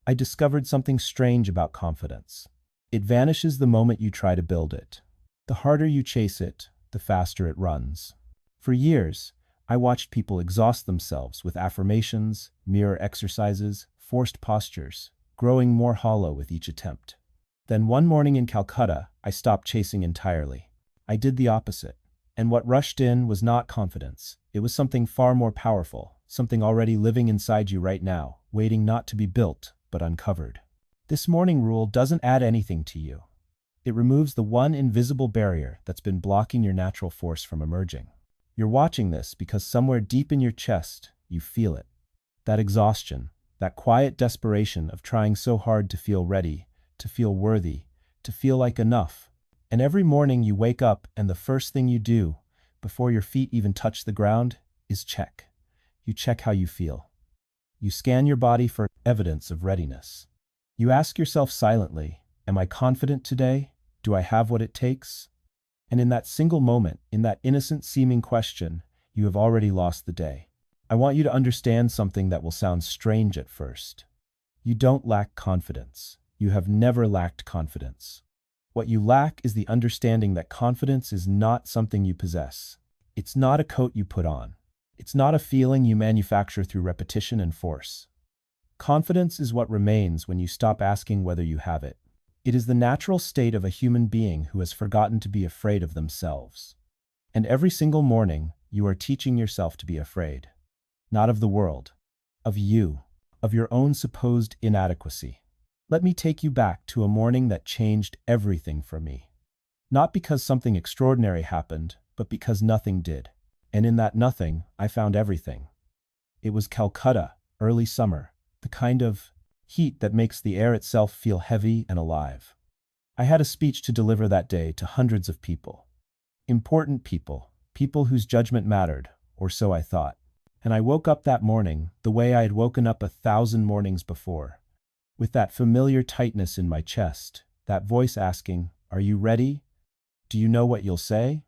I discovered something strange about confidence. It vanishes the moment you try to build it. The harder you chase it, the faster it runs. For years, I watched people exhaust themselves with affirmations, mirror exercises, forced postures, growing more hollow with each attempt. Then one morning in Calcutta, I stopped chasing entirely. I did the opposite. And what rushed in was not confidence. It was something far more powerful, something already living inside you right now, waiting not to be built, but uncovered. This morning rule doesn't add anything to you. It removes the one invisible barrier that's been blocking your natural force from emerging. You're watching this because somewhere deep in your chest, you feel it. That exhaustion, that quiet desperation of trying so hard to feel ready, to feel worthy, to feel like enough. And every morning you wake up and the first thing you do, before your feet even touch the ground, is check. You check how you feel. You scan your body for evidence of readiness. You ask yourself silently, am I confident today? Do I have what it takes? And in that single moment, in that innocent-seeming question, you have already lost the day. I want you to understand something that will sound strange at first. You don't lack confidence. You have never lacked confidence. What you lack is the understanding that confidence is not something you possess. It's not a coat you put on. It's not a feeling you manufacture through repetition and force. Confidence is what remains when you stop asking whether you have it. It is the natural state of a human being who has forgotten to be afraid of themselves. And every single morning, you are teaching yourself to be afraid. Not of the world, of you, of your own supposed inadequacy. Let me take you back to a morning that changed everything for me. Not because something extraordinary happened, but because nothing did. And in that nothing, I found everything. It was Calcutta, early summer, the kind of heat that makes the air itself feel heavy and alive. I had a speech to deliver that day to hundreds of people. Important people, people whose judgment mattered, or so I thought. And I woke up that morning the way I had woken up 1,000 mornings before, with that familiar tightness in my chest, that voice asking, "Are you ready? Do you know what you'll say?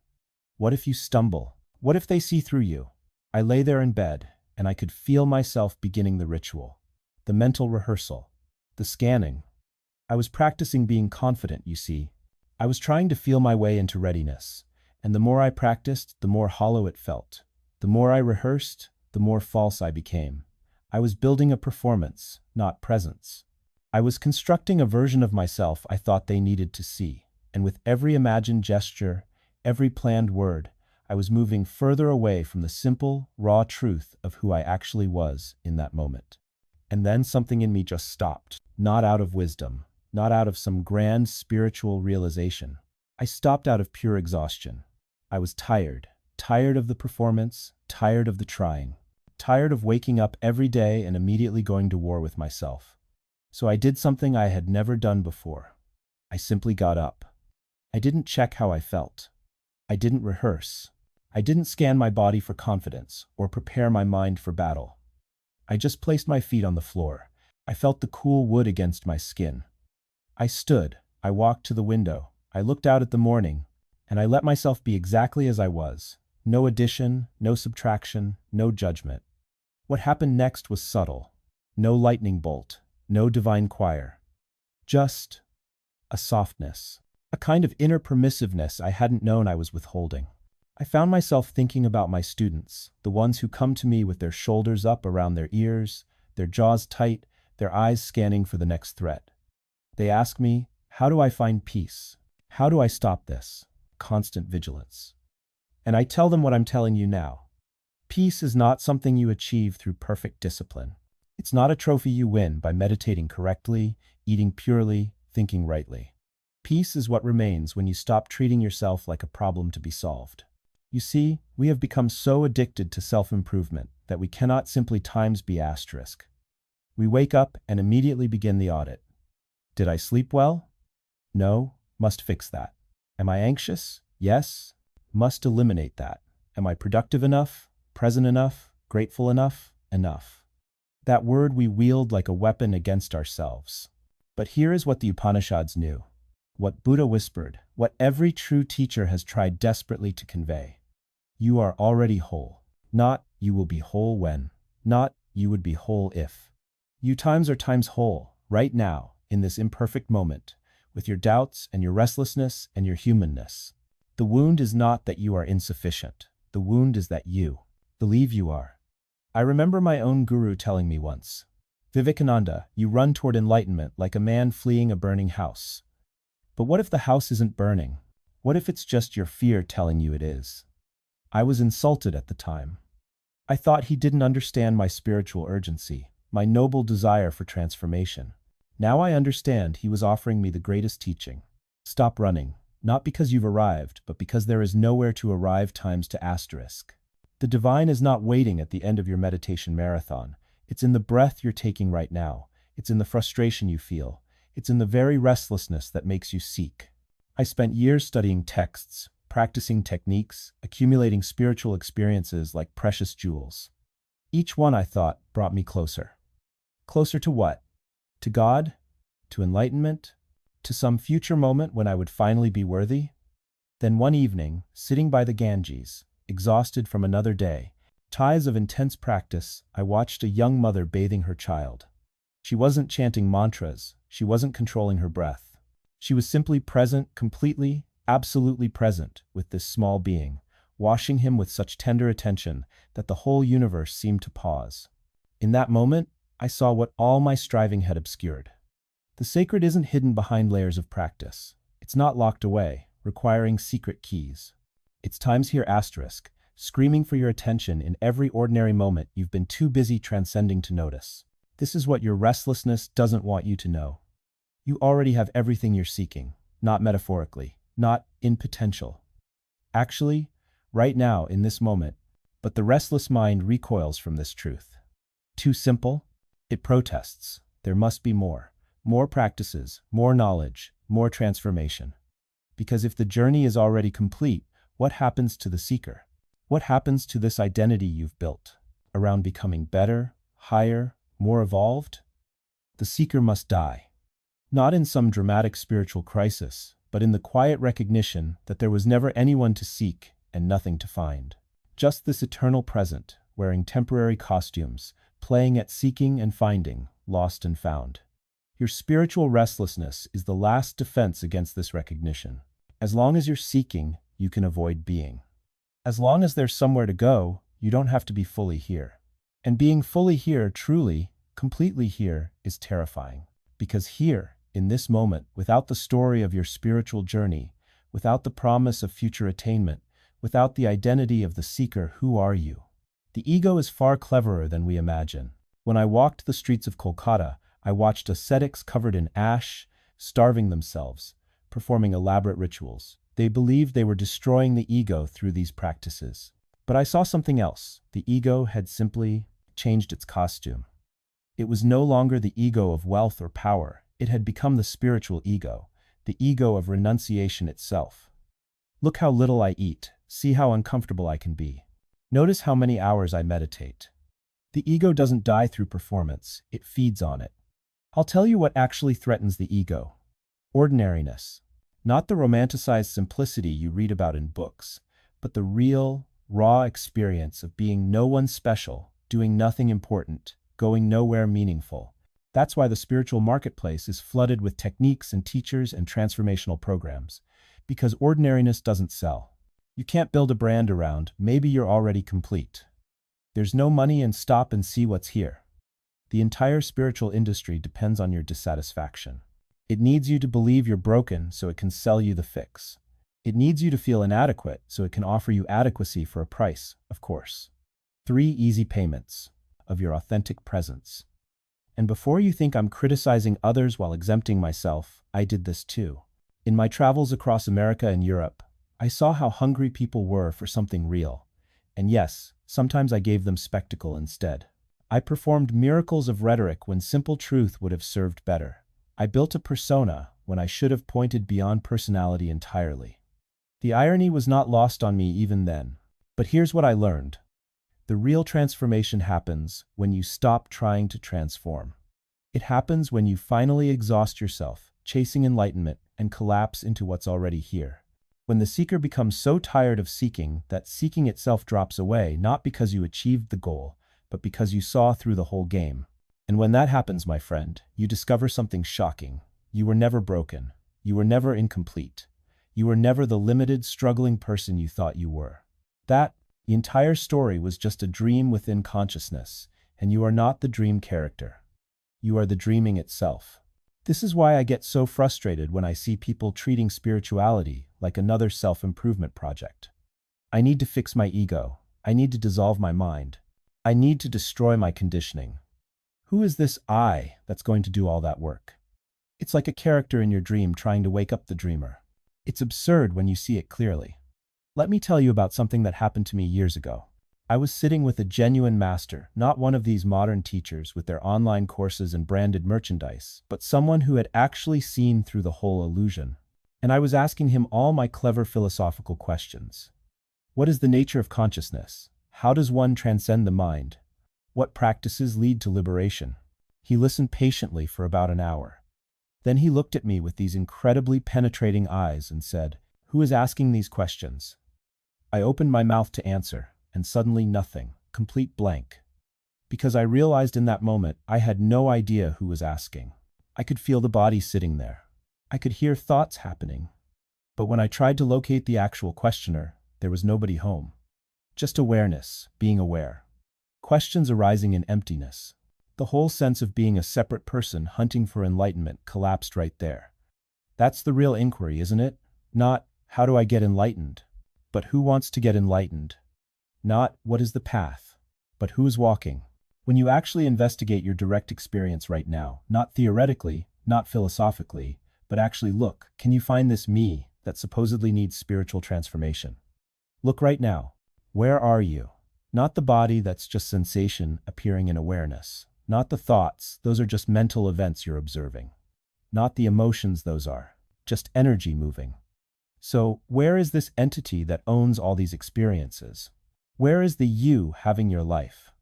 What if you stumble? What if they see through you?" I lay there in bed, and I could feel myself beginning the ritual, the mental rehearsal, the scanning. I was practicing being confident, you see. I was trying to feel my way into readiness, and the more I practiced, the more hollow it felt. The more I rehearsed, the more false I became. I was building a performance, not presence. I was constructing a version of myself I thought they needed to see, and with every imagined gesture, every planned word, I was moving further away from the simple, raw truth of who I actually was in that moment. And then something in me just stopped, not out of wisdom, not out of some grand spiritual realization. I stopped out of pure exhaustion. I was tired, tired of the performance, tired of the trying, tired of waking up every day and immediately going to war with myself. So I did something I had never done before. I simply got up. I didn't check how I felt. I didn't rehearse. I didn't scan my body for confidence or prepare my mind for battle. I just placed my feet on the floor. I felt the cool wood against my skin. I stood. I walked to the window. I looked out at the morning, and I let myself be exactly as I was. No addition, no subtraction, no judgment. What happened next was subtle. No lightning bolt. No divine choir. Just a softness. A kind of inner permissiveness I hadn't known I was withholding. I found myself thinking about my students, the ones who come to me with their shoulders up around their ears, their jaws tight, their eyes scanning for the next threat. They ask me, how do I find peace? How do I stop this constant vigilance? And I tell them what I'm telling you now. Peace is not something you achieve through perfect discipline. It's not a trophy you win by meditating correctly, eating purely, thinking rightly. Peace is what remains when you stop treating yourself like a problem to be solved. You see, we have become so addicted to self-improvement that we cannot simply times be asterisk. We wake up and immediately begin the audit. Did I sleep well? No, must fix that. Am I anxious? Yes, must eliminate that. Am I productive enough? Present enough? Grateful enough? Enough. That word we wield like a weapon against ourselves. But here is what the Upanishads knew, what Buddha whispered, what every true teacher has tried desperately to convey. You are already whole. Not, you will be whole when. Not, you would be whole if. You times are times whole, right now, in this imperfect moment, with your doubts and your restlessness and your humanness. The wound is not that you are insufficient. The wound is that you believe you are. I remember my own guru telling me once, Vivekananda, you run toward enlightenment like a man fleeing a burning house. But what if the house isn't burning? What if it's just your fear telling you it is? I was insulted at the time. I thought he didn't understand my spiritual urgency, my noble desire for transformation. Now I understand he was offering me the greatest teaching. Stop running, not because you've arrived, but because there is nowhere to arrive times to asterisk. The divine is not waiting at the end of your meditation marathon. It's in the breath you're taking right now. It's in the frustration you feel. It's in the very restlessness that makes you seek. I spent years studying texts, practicing techniques, accumulating spiritual experiences like precious jewels. Each one, I thought, brought me closer. Closer to what? To God? To enlightenment? To some future moment when I would finally be worthy? Then one evening, sitting by the Ganges, exhausted from another day, times of intense practice, I watched a young mother bathing her child. She wasn't chanting mantras, she wasn't controlling her breath. She was simply present, completely, absolutely present with this small being, washing him with such tender attention that the whole universe seemed to pause. In that moment, I saw what all my striving had obscured. The sacred isn't hidden behind layers of practice. It's not locked away, requiring secret keys. It's times here asterisk, screaming for your attention in every ordinary moment you've been too busy transcending to notice. This is what your restlessness doesn't want you to know. You already have everything you're seeking, not metaphorically, not in potential. Actually, right now, in this moment, but the restless mind recoils from this truth. Too simple? It protests. There must be more. More practices, more knowledge, more transformation. Because if the journey is already complete, what happens to the seeker? What happens to this identity you've built around becoming better, higher, more evolved? The seeker must die. Not in some dramatic spiritual crisis, but in the quiet recognition that there was never anyone to seek and nothing to find. Just this eternal present, wearing temporary costumes, playing at seeking and finding, lost and found. Your spiritual restlessness is the last defense against this recognition. As long as you're seeking, you can avoid being. As long as there's somewhere to go, you don't have to be fully here. And being fully here, truly, completely here, is terrifying. Because here, in this moment, without the story of your spiritual journey, without the promise of future attainment, without the identity of the seeker, who are you? The ego is far cleverer than we imagine. When I walked the streets of Kolkata, I watched ascetics covered in ash, starving themselves, performing elaborate rituals. They believed they were destroying the ego through these practices. But I saw something else. The ego had simply changed its costume. It was no longer the ego of wealth or power. It had become the spiritual ego, the ego of renunciation itself. Look how little I eat. See how uncomfortable I can be. Notice how many hours I meditate. The ego doesn't die through performance. It feeds on it. I'll tell you what actually threatens the ego. Ordinariness. Not the romanticized simplicity you read about in books, but the real, raw experience of being no one special, doing nothing important, going nowhere meaningful. That's why the spiritual marketplace is flooded with techniques and teachers and transformational programs. Because ordinariness doesn't sell. You can't build a brand around, maybe you're already complete. There's no money in stop and see what's here. The entire spiritual industry depends on your dissatisfaction. It needs you to believe you're broken so it can sell you the fix. It needs you to feel inadequate so it can offer you adequacy for a price, of course. 3 easy payments of your authentic presence. And before you think I'm criticizing others while exempting myself, I did this too. In my travels across America and Europe, I saw how hungry people were for something real. And yes, sometimes I gave them spectacle instead. I performed miracles of rhetoric when simple truth would have served better. I built a persona when I should have pointed beyond personality entirely. The irony was not lost on me even then. But here's what I learned. The real transformation happens when you stop trying to transform. It happens when you finally exhaust yourself, chasing enlightenment, and collapse into what's already here. When the seeker becomes so tired of seeking that seeking itself drops away, not because you achieved the goal, but because you saw through the whole game. And when that happens, my friend, you discover something shocking. You were never broken. You were never incomplete. You were never the limited, struggling person you thought you were. The entire story was just a dream within consciousness, and you are not the dream character. You are the dreaming itself. This is why I get so frustrated when I see people treating spirituality like another self-improvement project. I need to fix my ego. I need to dissolve my mind. I need to destroy my conditioning. Who is this I that's going to do all that work? It's like a character in your dream trying to wake up the dreamer. It's absurd when you see it clearly. Let me tell you about something that happened to me years ago. I was sitting with a genuine master, not one of these modern teachers with their online courses and branded merchandise, but someone who had actually seen through the whole illusion. And I was asking him all my clever philosophical questions. What is the nature of consciousness? How does one transcend the mind? What practices lead to liberation? He listened patiently for about an hour. Then he looked at me with these incredibly penetrating eyes and said, "Who is asking these questions?" I opened my mouth to answer, and suddenly nothing, complete blank. Because I realized in that moment I had no idea who was asking. I could feel the body sitting there. I could hear thoughts happening. But when I tried to locate the actual questioner, there was nobody home. Just awareness, being aware. Questions arising in emptiness. The whole sense of being a separate person hunting for enlightenment collapsed right there. That's the real inquiry, isn't it? Not, how do I get enlightened? But who wants to get enlightened? Not, what is the path? But who is walking? When you actually investigate your direct experience right now, not theoretically, not philosophically, but actually look, can you find this me that supposedly needs spiritual transformation? Look right now. Where are you? Not the body that's just sensation appearing in awareness. Not the thoughts, those are just mental events you're observing. Not the emotions, those are just energy moving. So, where is this entity that owns all these experiences? Where is the you having your life?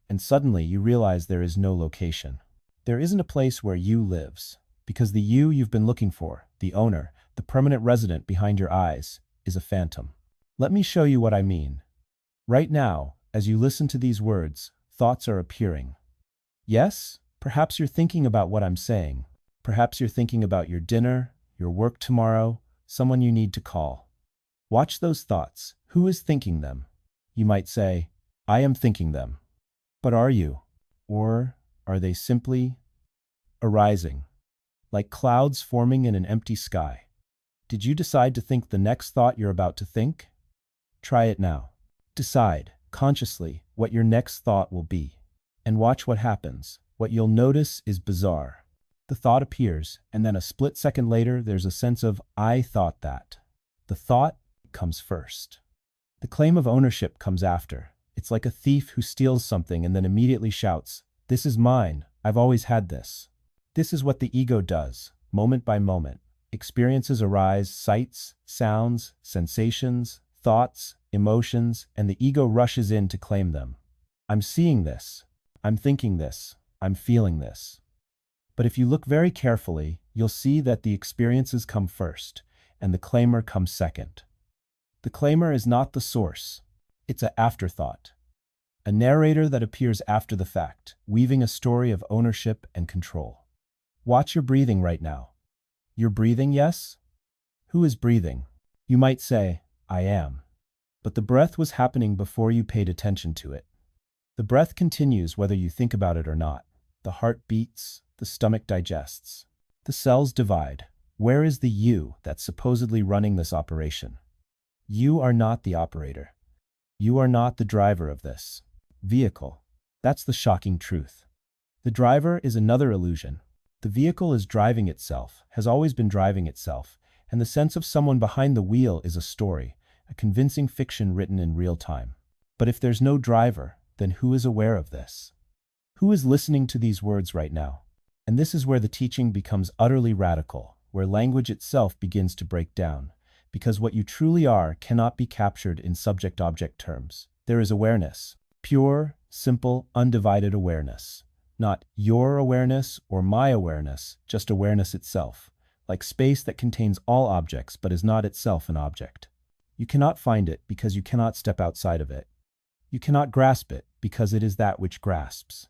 And suddenly you realize there is no location. There isn't a place where you lives, because the you you've been looking for, the owner, the permanent resident behind your eyes, is a phantom. Let me show you what I mean. Right now, as you listen to these words, thoughts are appearing. Yes, perhaps you're thinking about what I'm saying. Perhaps you're thinking about your dinner, your work tomorrow, someone you need to call. Watch those thoughts. Who is thinking them? You might say, I am thinking them. But are you? Or are they simply arising, like clouds forming in an empty sky? Did you decide to think the next thought you're about to think? Try it now. Decide, consciously, what your next thought will be. And watch what happens. What you'll notice is bizarre. The thought appears, and then a split second later, there's a sense of, I thought that. The thought comes first. The claim of ownership comes after. It's like a thief who steals something and then immediately shouts, this is mine, I've always had this. This is what the ego does, moment by moment. Experiences arise, sights, sounds, sensations, thoughts, emotions, and the ego rushes in to claim them. I'm seeing this. I'm thinking this. I'm feeling this. But if you look very carefully, you'll see that the experiences come first, and the claimer comes second. The claimer is not the source. It's an afterthought. A narrator that appears after the fact, weaving a story of ownership and control. Watch your breathing right now. You're breathing, yes? Who is breathing? You might say, I am. But the breath was happening before you paid attention to it. The breath continues whether you think about it or not. The heart beats, the stomach digests. The cells divide. Where is the you that's supposedly running this operation? You are not the operator. You are not the driver of this vehicle. That's the shocking truth. The driver is another illusion. The vehicle is driving itself, has always been driving itself, and the sense of someone behind the wheel is a story, a convincing fiction written in real time. But if there's no driver, then who is aware of this? Who is listening to these words right now? And this is where the teaching becomes utterly radical, where language itself begins to break down, because what you truly are cannot be captured in subject-object terms. There is awareness, pure, simple, undivided awareness. Not your awareness or my awareness, just awareness itself, like space that contains all objects but is not itself an object. You cannot find it because you cannot step outside of it. You cannot grasp it because it is that which grasps.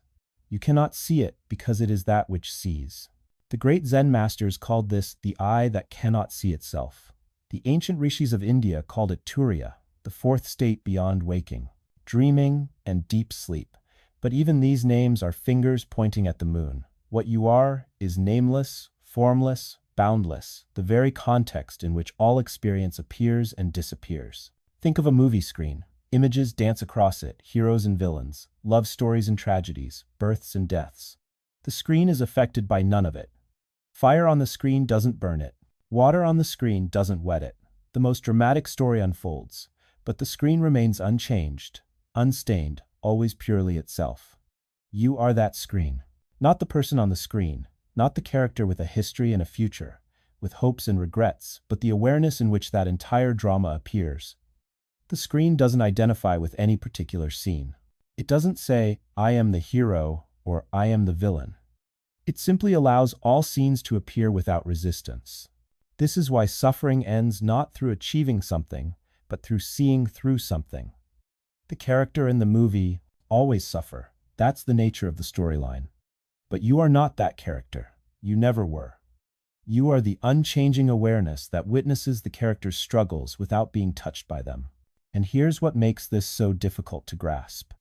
You cannot see it because it is that which sees. The great Zen masters called this the eye that cannot see itself. The ancient rishis of India called it turiya, the fourth state beyond waking, dreaming, and deep sleep. But even these names are fingers pointing at the moon. What you are is nameless, formless, boundless, the very context in which all experience appears and disappears. Think of a movie screen. Images dance across it, heroes and villains, love stories and tragedies, births and deaths. The screen is affected by none of it. Fire on the screen doesn't burn it. Water on the screen doesn't wet it. The most dramatic story unfolds, but the screen remains unchanged, unstained, always purely itself. You are that screen. Not the person on the screen, not the character with a history and a future, with hopes and regrets, but the awareness in which that entire drama appears. The screen doesn't identify with any particular scene. It doesn't say, I am the hero or I am the villain. It simply allows all scenes to appear without resistance. This is why suffering ends not through achieving something, but through seeing through something. The character in the movie always suffer. That's the nature of the storyline. But you are not that character. You never were. You are the unchanging awareness that witnesses the character's struggles without being touched by them. And here's what makes this so difficult to grasp.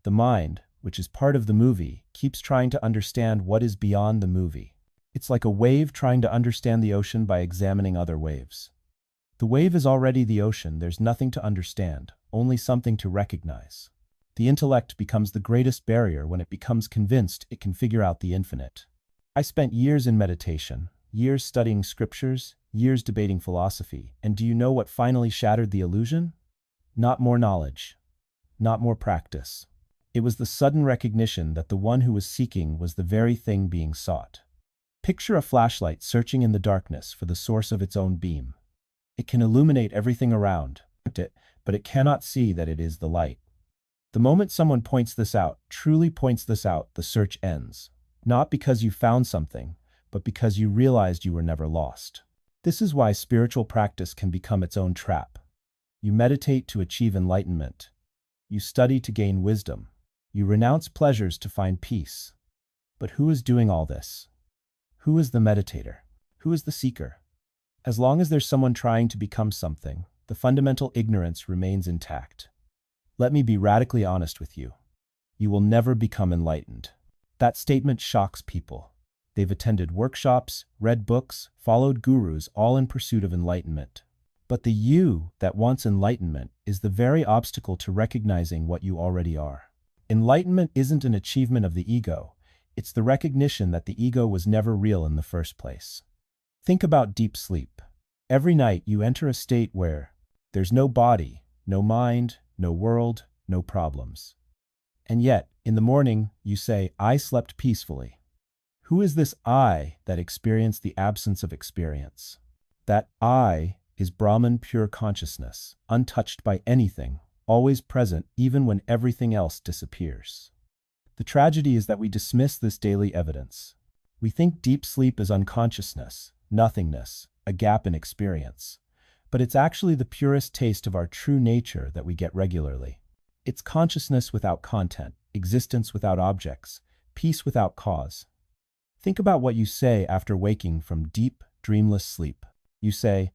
The mind, which is part of the movie, keeps trying to understand what is beyond the movie. It's like a wave trying to understand the ocean by examining other waves. The wave is already the ocean, there's nothing to understand, only something to recognize. The intellect becomes the greatest barrier when it becomes convinced it can figure out the infinite. I spent years in meditation, years studying scriptures, years debating philosophy, and do you know what finally shattered the illusion? Not more knowledge, not more practice. It was the sudden recognition that the one who was seeking was the very thing being sought. Picture a flashlight searching in the darkness for the source of its own beam. It can illuminate everything around it, but it cannot see that it is the light. The moment someone truly points this out, the search ends. Not because you found something, but because you realized you were never lost. This is why spiritual practice can become its own trap. You meditate to achieve enlightenment. You study to gain wisdom. You renounce pleasures to find peace. But who is doing all this? Who is the meditator? Who is the seeker? As long as there's someone trying to become something, the fundamental ignorance remains intact. Let me be radically honest with you. You will never become enlightened. That statement shocks people. They've attended workshops, read books, followed gurus, all in pursuit of enlightenment. But the you that wants enlightenment is the very obstacle to recognizing what you already are. Enlightenment isn't an achievement of the ego. It's the recognition that the ego was never real in the first place. Think about deep sleep. Every night you enter a state where there's no body, no mind, no world, no problems. And yet, in the morning, you say, I slept peacefully. Who is this I that experienced the absence of experience? That I is Brahman pure consciousness, untouched by anything, always present even when everything else disappears. The tragedy is that we dismiss this daily evidence. We think deep sleep is unconsciousness, nothingness, a gap in experience. But it's actually the purest taste of our true nature that we get regularly. It's consciousness without content, existence without objects, peace without cause. Think about what you say after waking from deep, dreamless sleep. You say,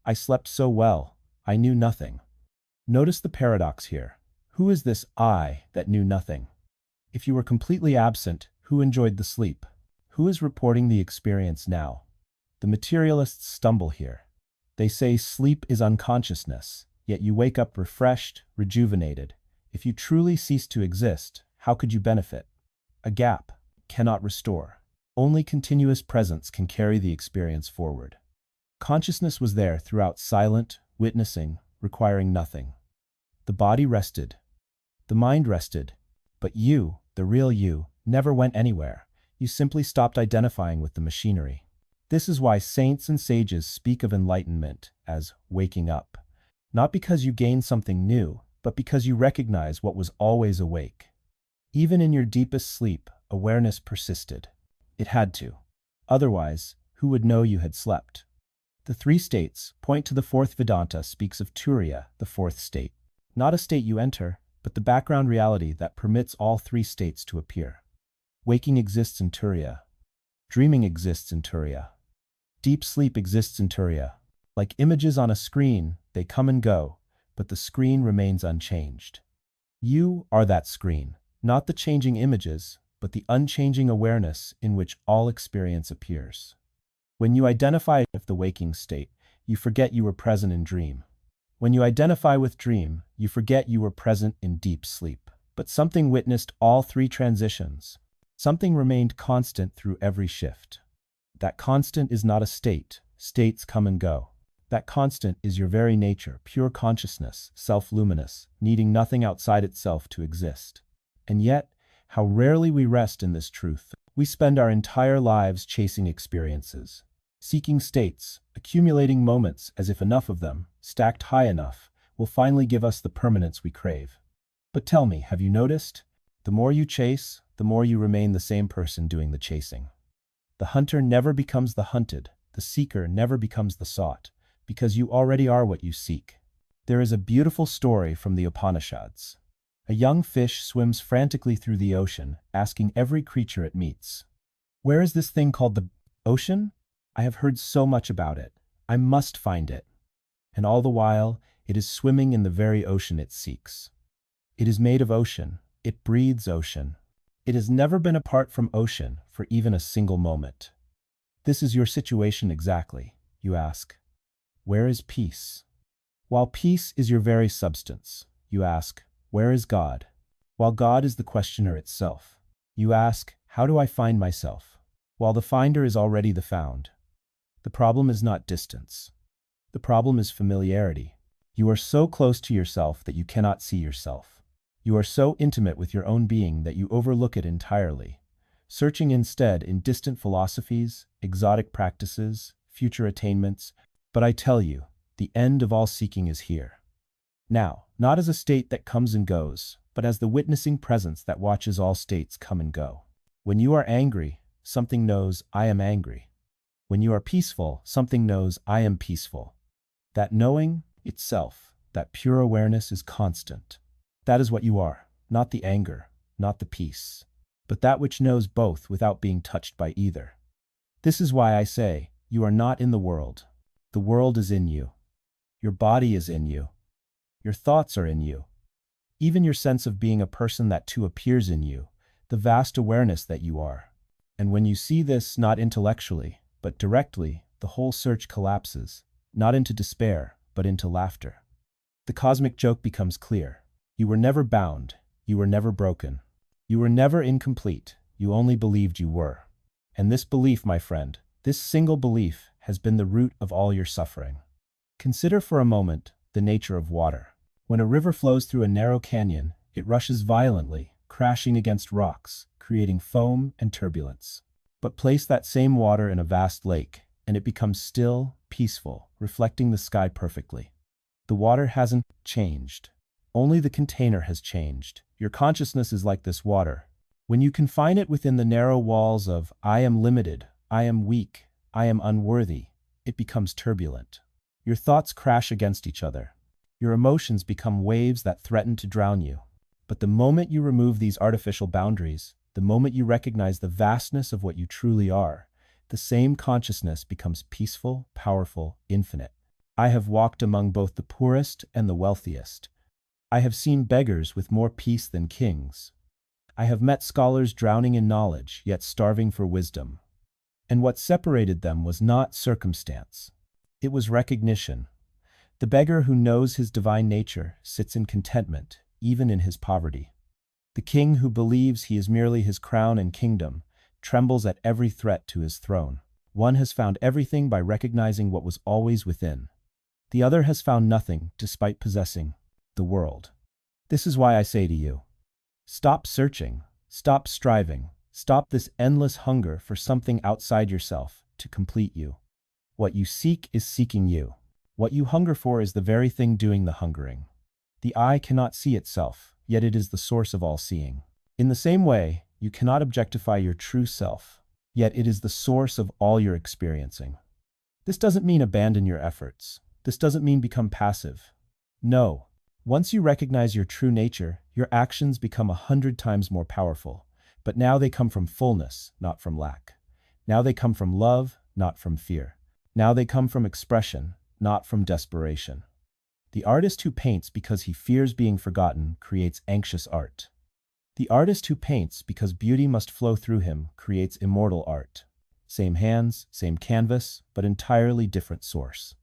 I slept so well, I knew nothing. Notice the paradox here. Who is this I that knew nothing? If you were completely absent, who enjoyed the sleep? Who is reporting the experience now? The materialists stumble here. They say sleep is unconsciousness, yet you wake up refreshed, rejuvenated. If you truly cease to exist, how could you benefit? A gap cannot restore. Only continuous presence can carry the experience forward. Consciousness was there throughout, silent, witnessing, requiring nothing. The body rested. The mind rested. But you, the real you, never went anywhere. You simply stopped identifying with the machinery. This is why saints and sages speak of enlightenment as waking up. Not because you gained something new, but because you recognize what was always awake. Even in your deepest sleep, awareness persisted. It had to. Otherwise, who would know you had slept? The three states point to the fourth Vedanta speaks of Turiya, the fourth state. Not a state you enter, but the background reality that permits all three states to appear. Waking exists in Turiya. Dreaming exists in Turiya. Deep sleep exists in Turiya. Like images on a screen, they come and go, but the screen remains unchanged. You are that screen, not the changing images, but the unchanging awareness in which all experience appears. When you identify with the waking state, you forget you were present in dream. When you identify with dream, you forget you were present in deep sleep. But something witnessed all three transitions. Something remained constant through every shift. That constant is not a state. States come and go. That constant is your very nature, pure consciousness, self-luminous, needing nothing outside itself to exist. And yet, how rarely we rest in this truth. We spend our entire lives chasing experiences, seeking states, accumulating moments as if enough of them, stacked high enough, will finally give us the permanence we crave. But tell me, have you noticed? The more you chase, the more you remain the same person doing the chasing. The hunter never becomes the hunted, the seeker never becomes the sought, because you already are what you seek. There is a beautiful story from the Upanishads. A young fish swims frantically through the ocean, asking every creature it meets, "Where is this thing called the ocean? I have heard so much about it. I must find it." And all the while, it is swimming in the very ocean it seeks. It is made of ocean. It breathes ocean. It has never been apart from ocean for even a single moment. This is your situation exactly, you ask. Where is peace? While peace is your very substance, you ask, where is God? While God is the questioner itself, you ask, how do I find myself? While the finder is already the found. The problem is not distance. The problem is familiarity. You are so close to yourself that you cannot see yourself. You are so intimate with your own being that you overlook it entirely, searching instead in distant philosophies, exotic practices, future attainments. But I tell you, the end of all seeking is here. Now, not as a state that comes and goes, but as the witnessing presence that watches all states come and go. When you are angry, something knows, I am angry. When you are peaceful, something knows, I am peaceful. That knowing itself, that pure awareness is constant. That is what you are, not the anger, not the peace, but that which knows both without being touched by either. This is why I say, you are not in the world. The world is in you. Your body is in you. Your thoughts are in you. Even your sense of being a person that too appears in you, the vast awareness that you are. And when you see this not intellectually, but directly, the whole search collapses, not into despair, but into laughter. The cosmic joke becomes clear. You were never bound. You were never broken. You were never incomplete. You only believed you were. And this belief, my friend, this single belief has been the root of all your suffering. Consider for a moment the nature of water. When a river flows through a narrow canyon, it rushes violently, crashing against rocks, creating foam and turbulence. But place that same water in a vast lake, and it becomes still, peaceful, reflecting the sky perfectly. The water hasn't changed. Only the container has changed. Your consciousness is like this water. When you confine it within the narrow walls of, I am limited, I am weak, I am unworthy, it becomes turbulent. Your thoughts crash against each other. Your emotions become waves that threaten to drown you. But the moment you remove these artificial boundaries, the moment you recognize the vastness of what you truly are, the same consciousness becomes peaceful, powerful, infinite. I have walked among both the poorest and the wealthiest. I have seen beggars with more peace than kings. I have met scholars drowning in knowledge, yet starving for wisdom. And what separated them was not circumstance. It was recognition. The beggar who knows his divine nature sits in contentment, even in his poverty. The king who believes he is merely his crown and kingdom trembles at every threat to his throne. One has found everything by recognizing what was always within. The other has found nothing despite possessing the world. This is why I say to you, stop searching, stop striving, stop this endless hunger for something outside yourself to complete you. What you seek is seeking you. What you hunger for is the very thing doing the hungering. The eye cannot see itself, yet it is the source of all seeing. In the same way, you cannot objectify your true self, yet it is the source of all your experiencing. This doesn't mean abandon your efforts. This doesn't mean become passive. No. Once you recognize your true nature, your actions become 100 times more powerful, But now they come from fullness, not from lack. Now they come from love, not from fear. Now they come from expression, not from desperation. The artist who paints because he fears being forgotten creates anxious art. The artist who paints because beauty must flow through him creates immortal art. Same hands, same canvas, but entirely different source.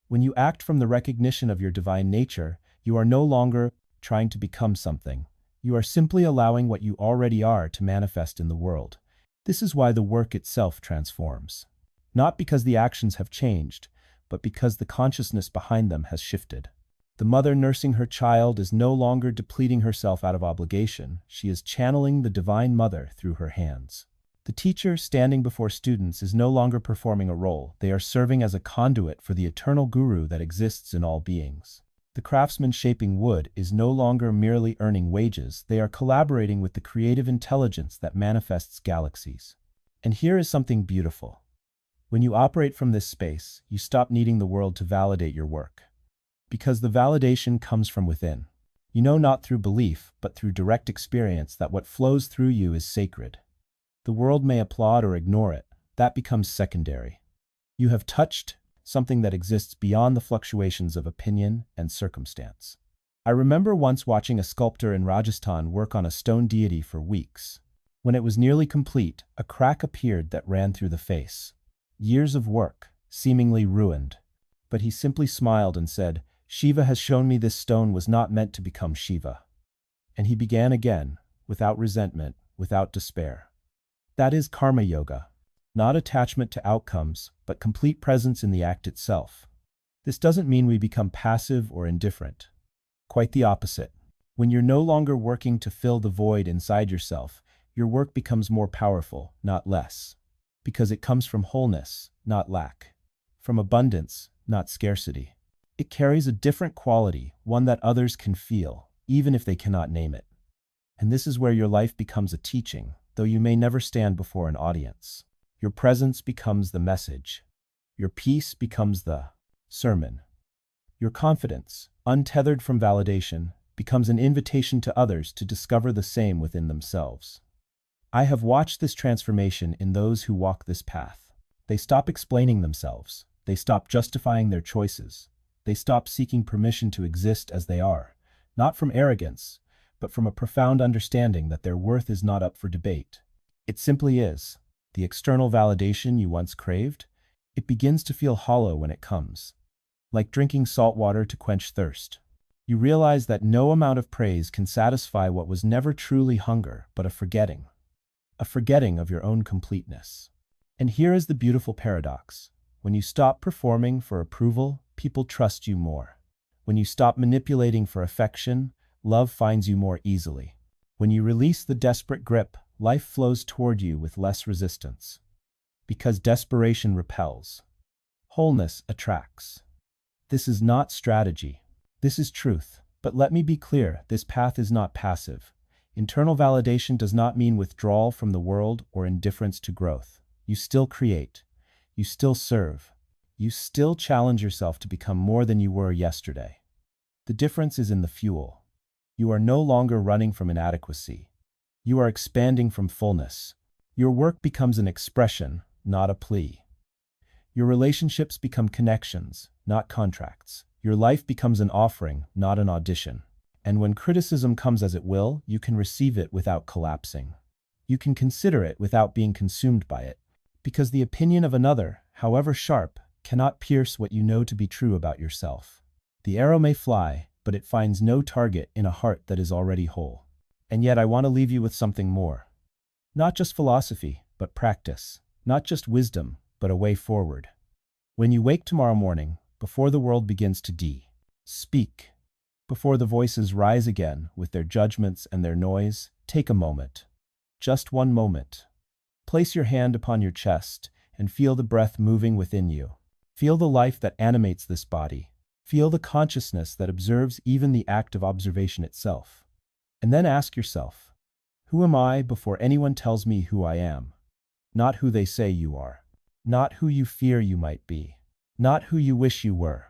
When you act from the recognition of your divine nature, you are no longer trying to become something. You are simply allowing what you already are to manifest in the world. This is why the work itself transforms. Not because the actions have changed, but because the consciousness behind them has shifted. The mother nursing her child is no longer depleting herself out of obligation. She is channeling the Divine Mother through her hands. The teacher standing before students is no longer performing a role. They are serving as a conduit for the eternal guru that exists in all beings. The craftsman shaping wood is no longer merely earning wages. They are collaborating with the creative intelligence that manifests galaxies. And here is something beautiful. When you operate from this space, you stop needing the world to validate your work. Because the validation comes from within. You know not through belief, but through direct experience that what flows through you is sacred. The world may applaud or ignore it. That becomes secondary. You have touched something that exists beyond the fluctuations of opinion and circumstance. I remember once watching a sculptor in Rajasthan work on a stone deity for weeks. When it was nearly complete, a crack appeared that ran through the face. Years of work, seemingly ruined. But he simply smiled and said, "Shiva has shown me this stone was not meant to become Shiva." And he began again, without resentment, without despair. That is karma yoga. Not attachment to outcomes, but complete presence in the act itself. This doesn't mean we become passive or indifferent. Quite the opposite. When you're no longer working to fill the void inside yourself, your work becomes more powerful, not less. Because it comes from wholeness, not lack. From abundance, not scarcity. It carries a different quality, one that others can feel, even if they cannot name it. And this is where your life becomes a teaching, though you may never stand before an audience. Your presence becomes the message. Your peace becomes the sermon. Your confidence, untethered from validation, becomes an invitation to others to discover the same within themselves. I have watched this transformation in those who walk this path. They stop explaining themselves. They stop justifying their choices. They stop seeking permission to exist as they are, not from arrogance, but from a profound understanding that their worth is not up for debate. It simply is. The external validation you once craved, it begins to feel hollow when it comes. Like drinking salt water to quench thirst. You realize that no amount of praise can satisfy what was never truly hunger, but a forgetting. A forgetting of your own completeness. And here is the beautiful paradox. When you stop performing for approval, people trust you more. When you stop manipulating for affection, love finds you more easily. When you release the desperate grip, life flows toward you with less resistance. Because desperation repels. Wholeness attracts. This is not strategy. This is truth. But let me be clear, this path is not passive. Internal validation does not mean withdrawal from the world or indifference to growth. You still create. You still serve. You still challenge yourself to become more than you were yesterday. The difference is in the fuel. You are no longer running from inadequacy. You are expanding from fullness. Your work becomes an expression, not a plea. Your relationships become connections, not contracts. Your life becomes an offering, not an audition. And when criticism comes as it will, you can receive it without collapsing. You can consider it without being consumed by it. Because the opinion of another, however sharp, cannot pierce what you know to be true about yourself. The arrow may fly, but it finds no target in a heart that is already whole. And yet I want to leave you with something more. Not just philosophy, but practice. Not just wisdom, but a way forward. When you wake tomorrow morning, before the world begins to speak, before the voices rise again with their judgments and their noise, take a moment. Just one moment. Place your hand upon your chest and feel the breath moving within you. Feel the life that animates this body. Feel the consciousness that observes even the act of observation itself. And then ask yourself, who am I before anyone tells me who I am? Not who they say you are. Not who you fear you might be. Not who you wish you were.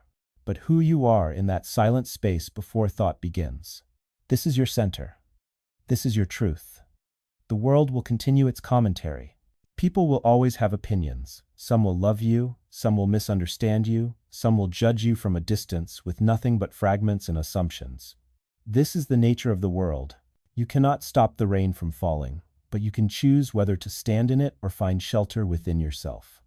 But who you are in that silent space before thought begins. This is your center. This is your truth. the world will continue its commentary. People will always have opinions. Some will love you, some will misunderstand you, some will judge you from a distance with nothing but fragments and assumptions. This is the nature of the world. You cannot stop the rain from falling, but you can choose whether to stand in it or find shelter within yourself.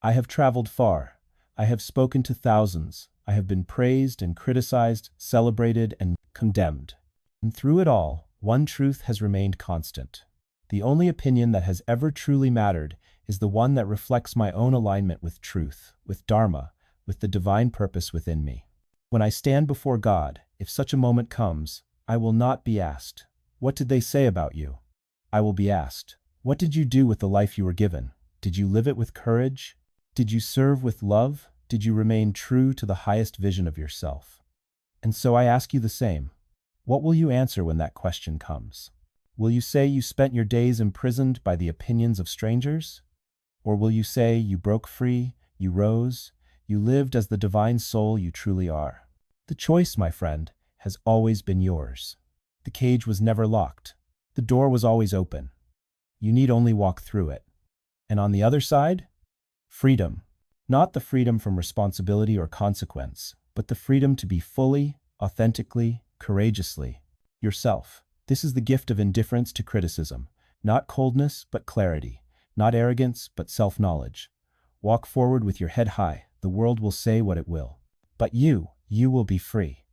I have traveled far. I have spoken to thousands. I have been praised and criticized, celebrated and condemned. And through it all, one truth has remained constant. The only opinion that has ever truly mattered is the one that reflects my own alignment with truth, with Dharma, with the divine purpose within me. When I stand before God, if such a moment comes, I will not be asked, "What did they say about you?" I will be asked, "What did you do with the life you were given? Did you live it with courage? Did you serve with love? Did you remain true to the highest vision of yourself?" And so I ask you the same. What will you answer when that question comes? Will you say you spent your days imprisoned by the opinions of strangers? Or will you say you broke free, you rose, you lived as the divine soul you truly are? The choice, my friend, has always been yours. The cage was never locked. The door was always open. You need only walk through it. And on the other side? Freedom. Not the freedom from responsibility or consequence, but the freedom to be fully, authentically, courageously yourself. This is the gift of indifference to criticism, not coldness but clarity, not arrogance but self-knowledge. Walk forward with your head high. The world will say what it will. But you will be free.